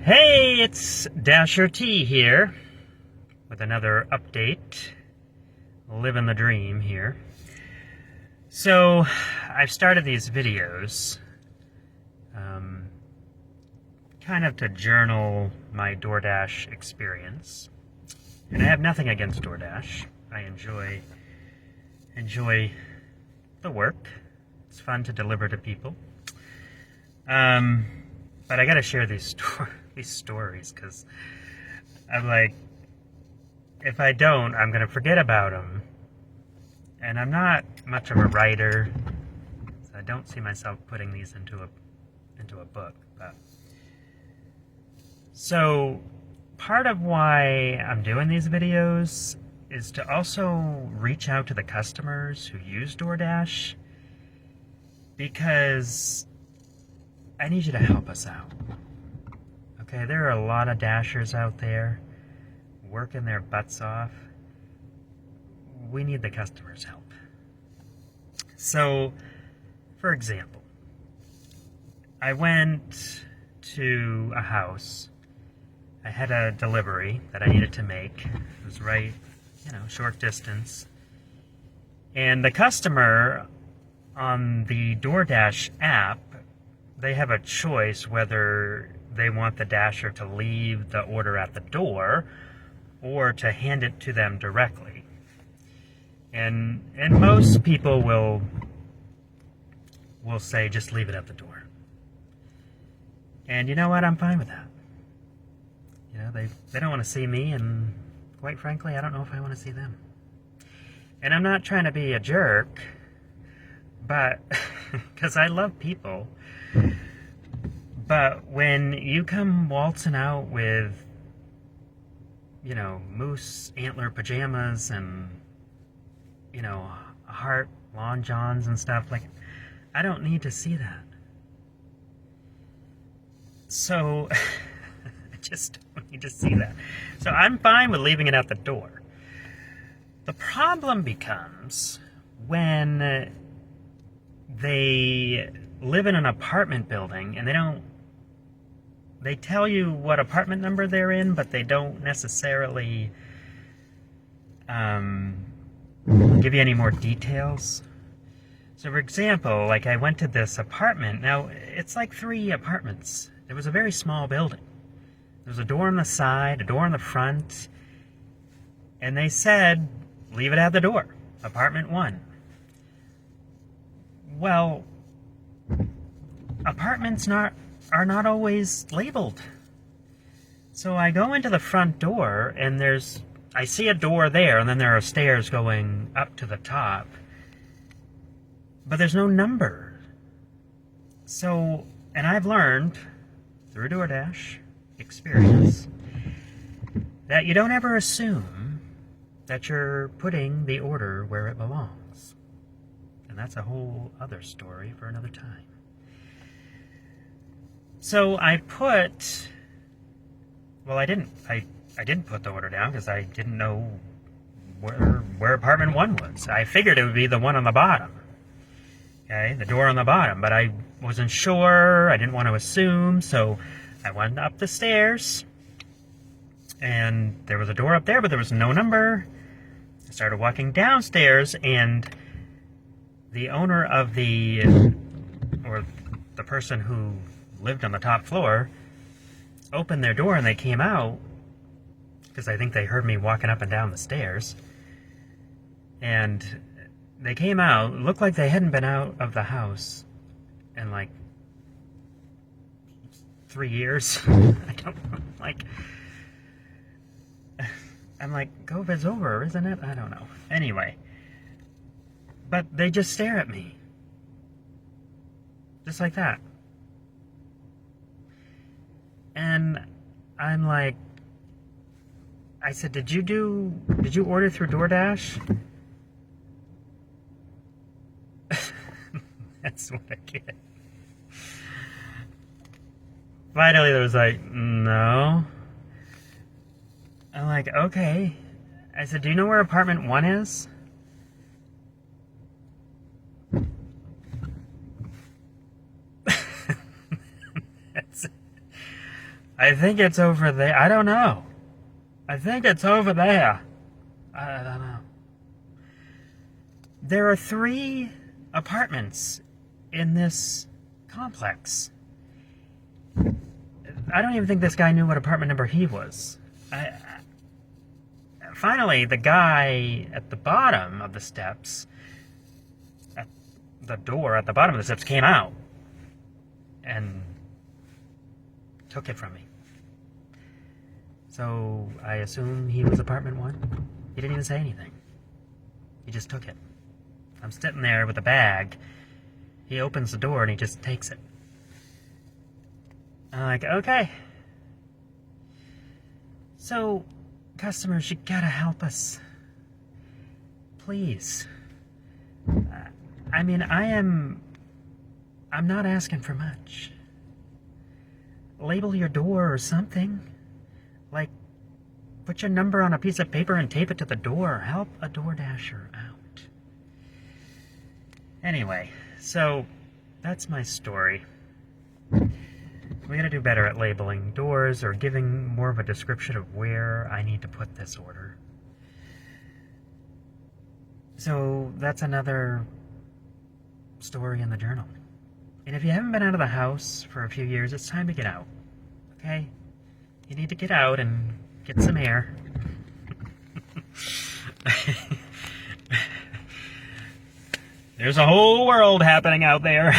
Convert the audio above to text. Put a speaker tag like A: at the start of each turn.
A: Hey, it's Dasher T here with another update. Living the dream here. So, I've started these videos kind of to journal my DoorDash experience. And I have nothing against DoorDash. I enjoy the work. It's fun to deliver to people. But I gotta share these stories because I'm like, if I don't, I'm gonna forget about them. And I'm not much of a writer, so I don't see myself putting these into a book. So part of why I'm doing these videos is to also reach out to the customers who use DoorDash, because I need you to help us out. Okay, there are a lot of Dashers out there working their butts off. We need the customers' help. So, for example, I went to a house. I had a delivery that I needed to make. It was right, short distance. And the customer on the DoorDash app, they have a choice whether they want the Dasher to leave the order at the door or to hand it to them directly. And most people will say, just leave it at the door. And you know what? I'm fine with that. They don't want to see me, and quite frankly, I don't know if I want to see them. And I'm not trying to be a jerk, but because I love people. But when you come waltzing out with, moose antler pajamas and, heart lawn johns and stuff, like, I don't need to see that. So, I just don't need to see that. So I'm fine with leaving it at the door. The problem becomes when they live in an apartment building and they tell you what apartment number they're in, but they don't necessarily give you any more details. So, for example, like, I went to this apartment. Now, it's like 3 apartments. It was a very small building. There was a door on the side, a door on the front, and they said, leave it at the door, apartment 1. Well, apartments are not always labeled. So I go into the front door, and I see a door there, and then there are stairs going up to the top, but there's no number. So, and I've learned through DoorDash experience that you don't ever assume that you're putting the order where it belongs. And that's a whole other story for another time. So I didn't put the order down because I didn't know where apartment 1 was. I figured it would be the one on the bottom. Okay, the door on the bottom, but I wasn't sure. I didn't want to assume, so I went up the stairs, and there was a door up there, but there was no number. I started walking downstairs, and the owner of the person who lived on the top floor opened their door, and they came out, because I think they heard me walking up and down the stairs. And they came out, looked like they hadn't been out of the house in like 3 years. I don't know. I'm like, COVID's over, isn't it? I don't know. Anyway. But they just stare at me. Just like that. And I'm like, I said, did you order through DoorDash? That's what I get. Finally, there was like, no. I'm like, okay. I said, do you know where apartment 1 is? I think it's over there. I don't know. I think it's over there. I don't know. There are 3 apartments in this complex. I don't even think this guy knew what apartment number he was. Finally, the guy at the bottom of the steps, at the door at the bottom of the steps, came out and took it from me. So I assume he was apartment 1. He didn't even say anything. He just took it. I'm sitting there with a bag. He opens the door and he just takes it. I'm like, okay. So, customers, you gotta help us. Please. I mean, I'm not asking for much. Label your door or something. Like, put your number on a piece of paper and tape it to the door. Help a DoorDasher out. Anyway, so that's my story. We gotta do better at labeling doors or giving more of a description of where I need to put this order. So that's another story in the journal. And if you haven't been out of the house for a few years, it's time to get out. Okay? You need to get out and get some air. There's a whole world happening out there.